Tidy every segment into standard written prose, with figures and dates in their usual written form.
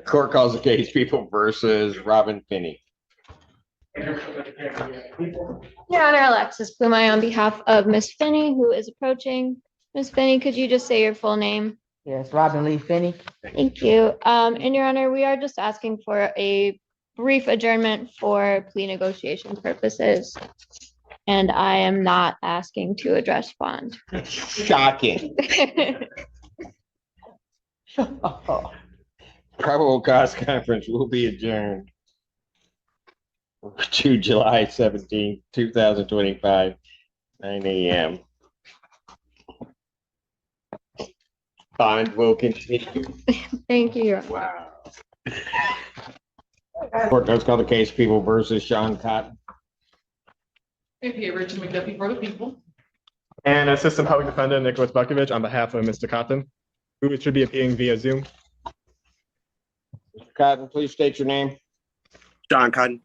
Court calls the case People versus Robin Finney. Your Honor, Alexis Plumai on behalf of Miss Finney, who is approaching. Miss Finney, could you just say your full name? Yes, Robin Lee Finney. Thank you. And Your Honor, we are just asking for a brief adjournment for plea negotiation purposes. And I am not asking to address bond. Shocking. Probable cause conference will be adjourned to July 17, 2025, 9 a.m. Bond will continue. Thank you, Your Honor. Wow. Court does call the case People versus Sean Cotton. APA Richard McDuffie for the people. And Assistant Public Defender Nicholas Bukovich on behalf of Mr. Cotton, who should be appearing via Zoom. Mr. Cotton, please state your name. John Cotton.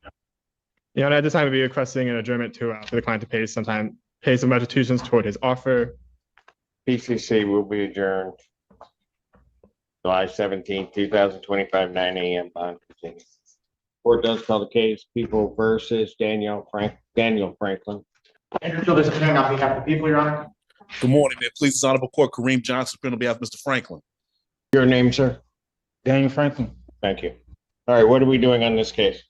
Your Honor, at this time, we'll be requesting an adjournment for the client to pay some restitutions toward his offer. PCC will be adjourned July 17, 2025, 9 a.m. Bond continues. Court does call the case People versus Daniel Franklin. Andrew Field is appearing on behalf of the people, Your Honor. Good morning, man. Please, this honorable court, Kareem Johnson, on behalf of Mr. Franklin. Your name, sir? Daniel Franklin. Thank you. All right, what are we doing on this case?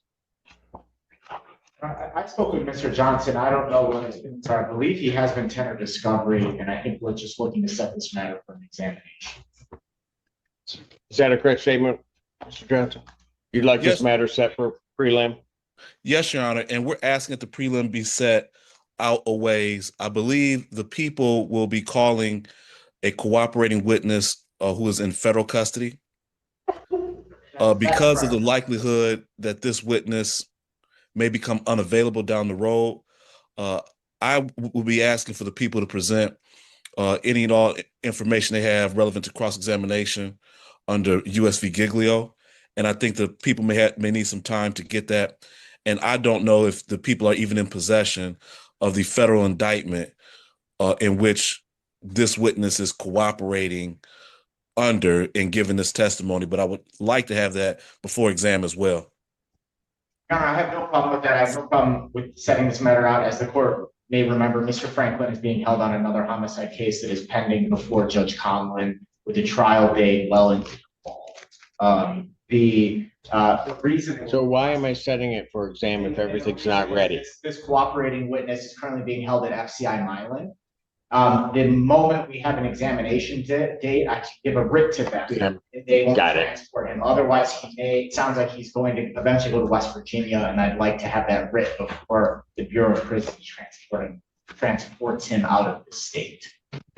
I spoke with Mr. Johnson. I don't know what has been, I believe he has been tendered discovery, and I think we're just looking to set this matter for an examination. Is that a correct statement, Mr. Johnson? You'd like Yes. this matter set for prelim? Yes, Your Honor, and we're asking that the prelim be set out a ways. I believe the people will be calling a cooperating witness who is in federal custody because of the likelihood that this witness may become unavailable down the road. I will be asking for the people to present any and all information they have relevant to cross-examination under US v. Giglio. And I think the people may need some time to get that. And I don't know if the people are even in possession of the federal indictment in which this witness is cooperating under and giving this testimony. But I would like to have that before exam as well. Your Honor, I have no problem with that. I have no problem with setting this matter out. As the court may remember, Mr. Franklin is being held on another homicide case that is pending before Judge Conlon with a trial date well into the fall. The reason. So why am I setting it for exam if everything's not ready? This cooperating witness is currently being held at FCI Milan. The moment we have an examination date, I can give a writ to them. Yeah. They won't Got it. transport him. Otherwise, it sounds like he's going to eventually go to West Virginia, and I'd like to have that writ before the Bureau of Prisons transports him out of the state.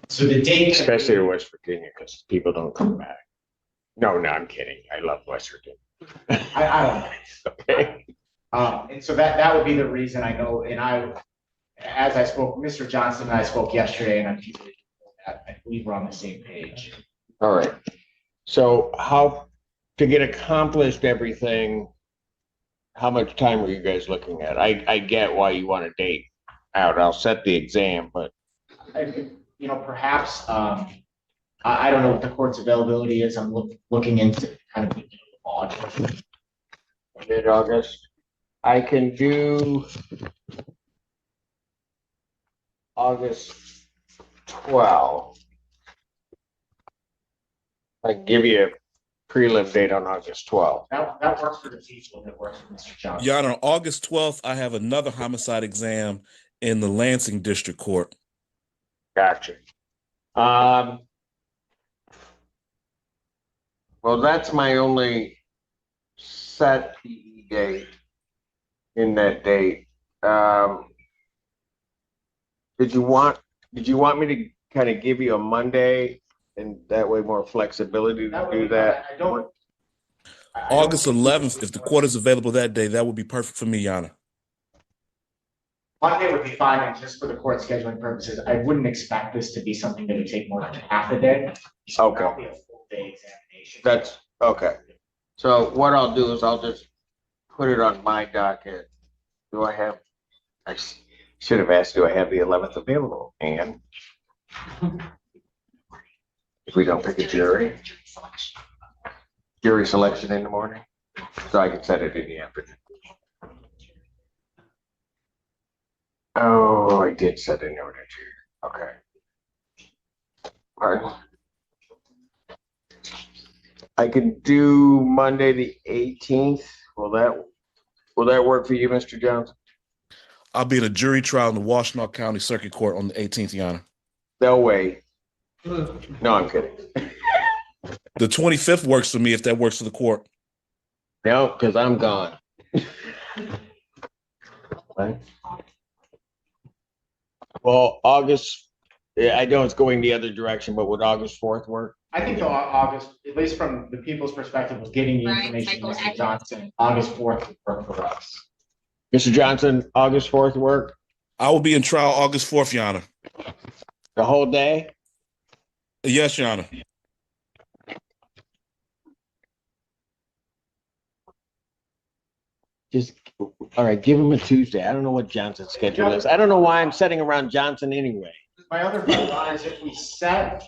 So the date, Especially in West Virginia, because people don't come back. No, I'm kidding. I love West Virginia. I don't know. Okay. And so that would be the reason I know, and as I spoke, Mr. Johnson and I spoke yesterday, and I believe we're on the same page. All right. So how to get accomplished everything, how much time are you guys looking at? I get why you want a date out. I'll set the exam, but Perhaps I don't know what the court's availability is. I'm looking into kind of August. Mid-August. I can do August 12. I can give you a prelim date on August 12. That works for the people. That works for Mr. Johnson. Your Honor, on August 12th, I have another homicide exam in the Lansing District Court. Gotcha. Well, that's my only set PE date in that date. Did you want me to kind of give you a Monday and that way more flexibility to do that? August 11th, if the court is available that day, that would be perfect for me, Your Honor. Monday would be fine, and just for the court scheduling purposes, I wouldn't expect this to be something that would take more than half a day. So Okay. that'll be a full day examination. That's okay. So what I'll do is I'll just put it on my docket. I should have asked, do I have the 11th available? And if we don't pick a jury, jury selection in the morning, so I can set it in the afternoon. Oh, I did set an order here. Okay. All right. I can do Monday, the 18th. Will that work for you, Mr. Johnson? I'll be at a jury trial in the Washtenaw County Circuit Court on the 18th, Your Honor. No way. No, I'm kidding. The 25th works for me if that works for the court. No, because I'm gone. Right. Well, August, yeah, I know it's going the other direction, but would August 4th work? I think the August, at least from the people's perspective of getting the information, to Mr. Johnson, August 4th would work for us. Mr. Johnson, August 4th work? I will be in trial August 4th, Your Honor. The whole day? Yes, Your Honor. Just, all right, give him a Tuesday. I don't know what Johnson's schedule is. I don't know why I'm setting around Johnson anyway. My other thought is if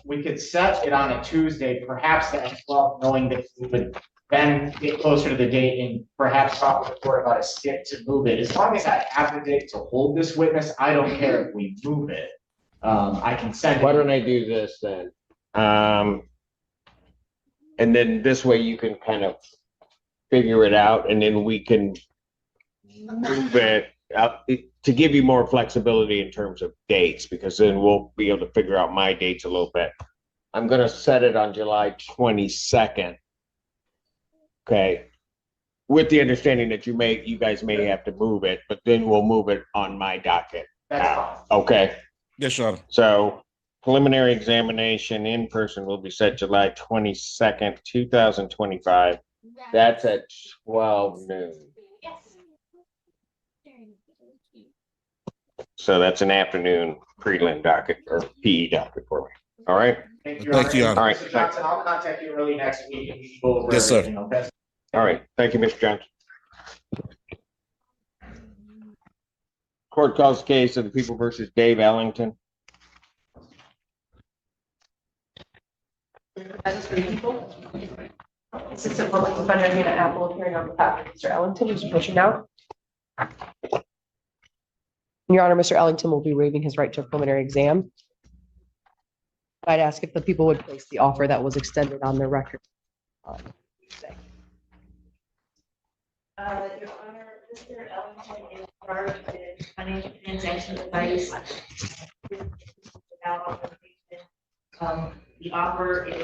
we could set it on a Tuesday, perhaps at 12, knowing that we would then get closer to the date and perhaps talk with the court about a skip to move it. As long as I have the date to hold this witness, I don't care if we move it. I can send. Why don't I do this then? And then this way you can kind of figure it out, and then we can move it up to give you more flexibility in terms of dates, because then we'll be able to figure out my dates a little bit. I'm gonna set it on July 22nd. Okay, with the understanding that you guys may have to move it, but then we'll move it on my docket. That's fine. Okay, Yes, Your Honor. so preliminary examination in person will be set July 22nd, 2025. That's at 12 noon. So that's an afternoon prelim docket or PE docket for me. All right. Thank you, Thank you, Your Honor. All right. Mr. Johnson, I'll contact you early next week and we can go over Yes, sir. everything, okay? All right. Thank you, Mr. Johnson. Court calls the case of the People versus Dave Ellington. Assistant Public Defender Hannah Apple appearing on behalf of Mr. Ellington, who's approaching now. Your Honor, Mr. Ellington will be waiving his right to a preliminary exam. I'd ask if the people would place the offer that was extended on their record. Your Honor, Mr. Ellington is charged with financial transaction advice. Without authorization. The offer is.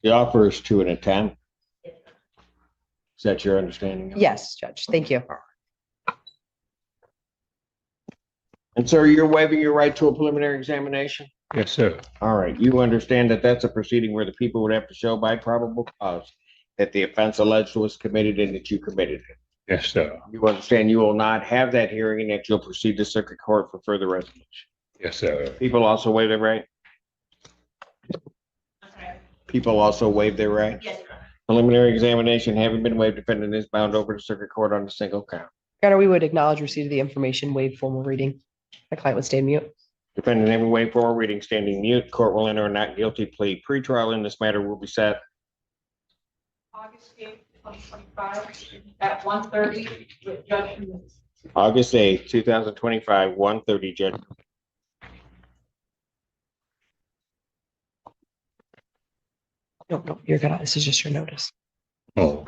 The offer is to an attempt. Is that your understanding? Yes, Judge, thank you. And sir, you're waiving your right to a preliminary examination? Yes, sir. All right. You understand that that's a proceeding where the people would have to show by probable cause that the offense alleged was committed and that you committed it. Yes, sir. You understand you will not have that hearing and that you'll proceed to circuit court for further resolution. Yes, sir. People also waive their right? People also waive their right? Yes, Your Honor. Preliminary examination having been waived, defendant is bound over to circuit court on a single count. Your Honor, we would acknowledge receipt of the information, waive formal reading. The client would stay mute. Defendant having waived formal reading, standing mute. Court will enter a not guilty plea. Pretrial in this matter will be set. August 8th, 2025 at 1:30 with Judge Simpson. August 8th, 2025, 1:30, Judge. No, you're gonna, this is just your notice. Oh,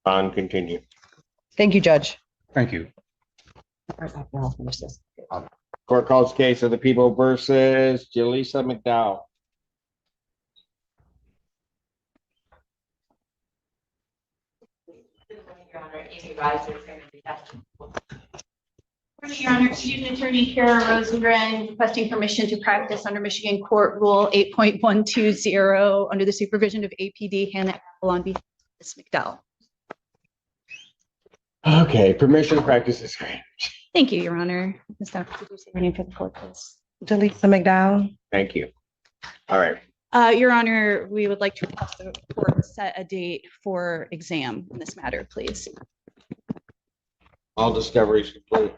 On continue. Thank you, Judge. thank you. All right, I'll finish this. Court calls case of the People versus Jaleesa McDowell. Your Honor, Amy Riser is going to be testifying. Your Honor, Student Attorney Kara Rosengren requesting permission to practice under Michigan Court Rule 8.120 under the supervision of APD Hannah Apple on behalf of Ms. McDowell. Okay, permission to practice is great. Thank you, Your Honor. Ms. Dr. Could you say your name for the court, please? Jaleesa McDowell. Thank you. All right. Your Honor, we would like to request the court set a date for exam in this matter, please. All discoveries complete.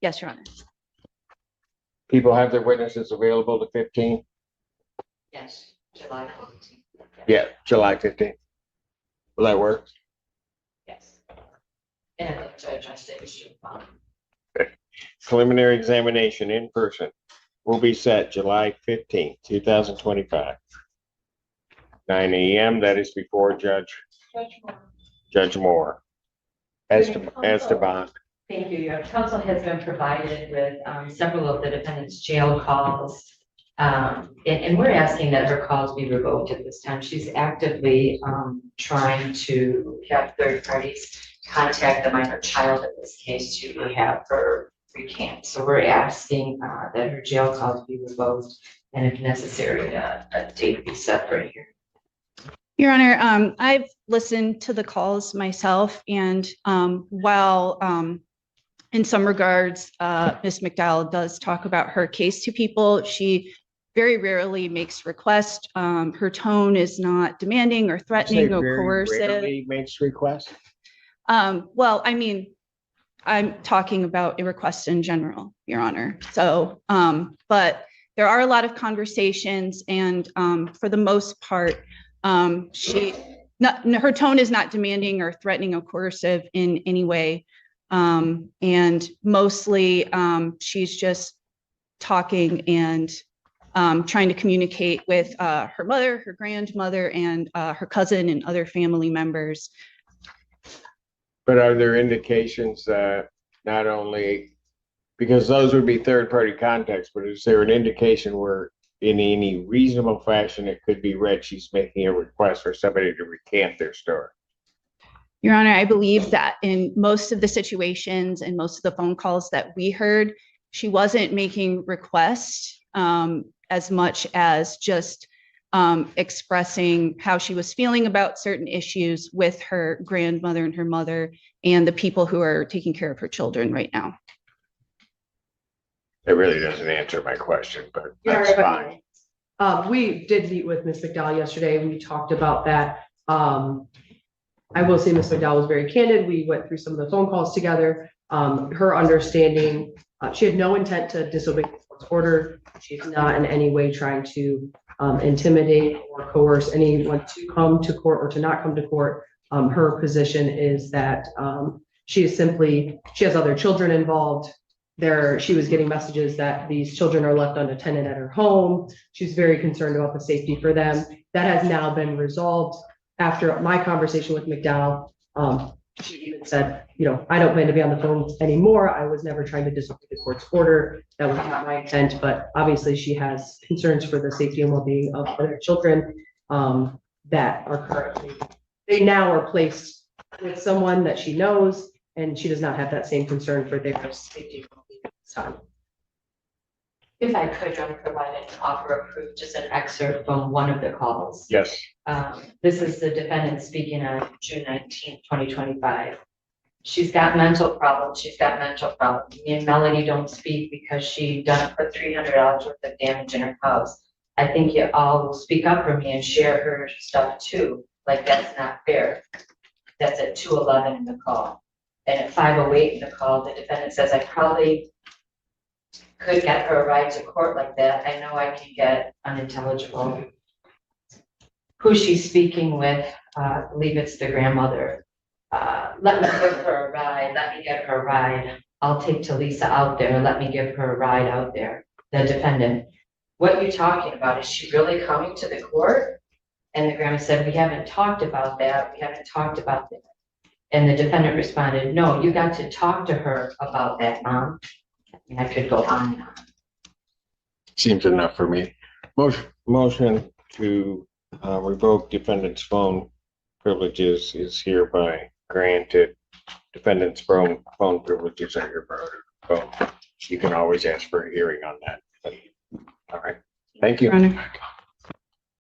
Yes, Your Honor. People have their witnesses available to 15. Yes, July 14th. Yeah, July 15th. Will that work? Yes. And I'd like to address the issue. Preliminary examination in person will be set July 15th, 2025. 9 a.m. That is before Judge Moore. As to bond. Thank you. Your counsel has been provided with several of the defendant's jail calls. And we're asking that her calls be revoked at this time. She's actively trying to have third parties contact the minor child in this case to have her recant. So we're asking that her jail calls be revoked and if necessary, a date be set for a hearing. Your Honor, I've listened to the calls myself, and while in some regards, Ms. McDowell does talk about her case to people, she very rarely makes requests. Her tone is not demanding or threatening or coercive. Rarely makes requests. Well, I mean, I'm talking about a request in general, Your Honor. So, but there are a lot of conversations, and for the most part, her tone is not demanding or threatening or coercive in any way. And mostly she's just talking and trying to communicate with her mother, her grandmother, and her cousin and other family members. But are there indications that not only, because those would be third-party contacts, but is there an indication where in any reasonable fashion it could be read she's making a request for somebody to recant their story? Your Honor, I believe that in most of the situations and most of the phone calls that we heard, she wasn't making requests as much as just expressing how she was feeling about certain issues with her grandmother and her mother and the people who are taking care of her children right now. It really doesn't answer my question, but Yeah, that's fine. We did meet with Ms. McDowell yesterday. We talked about that. I will say Ms. McDowell was very candid. We went through some of the phone calls together. Her understanding, she had no intent to disobey the court's order. She's not in any way trying to intimidate or coerce anyone to come to court or to not come to court. Her position is that she has other children involved. She was getting messages that these children are left unattended at her home. She's very concerned about the safety for them. That has now been resolved. After my conversation with McDowell, she even said, I don't plan to be on the phone anymore. I was never trying to disobey the court's order. That was not my intent, but obviously she has concerns for the safety and well-being of other children that are currently, they now are placed with someone that she knows, and she does not have that same concern for their safety and well-being at this time. If I could, John, provide an offer of proof, just an excerpt from one of the calls. Yes. This is the defendant speaking on June 19th, 2025. She's got mental problems. She's got mental problems. Me and Melanie don't speak because she done put $300 worth of damage in her house. I think you all will speak up for me and share her stuff too. Like, that's not fair. That's at 2:11 in the call. And at 5:08 in the call, the defendant says, I probably could get her a ride to court like that. I know I can get unintelligible. Who she's speaking with, I believe it's the grandmother. Let me give her a ride. Let me get her a ride. I'll take Talisa out there. Let me give her a ride out there. The defendant, what are you talking about? Is she really coming to the court? And the grandma said, we haven't talked about that. We haven't talked about that. And the defendant responded, no, you got to talk to her about that, Mom. And I could go on and on. Seems enough for me. Motion to revoke defendant's phone privileges is hereby granted. Defendant's phone privileges are hereby revoked. You can always ask for a hearing on that. All right. Thank you. Your Honor.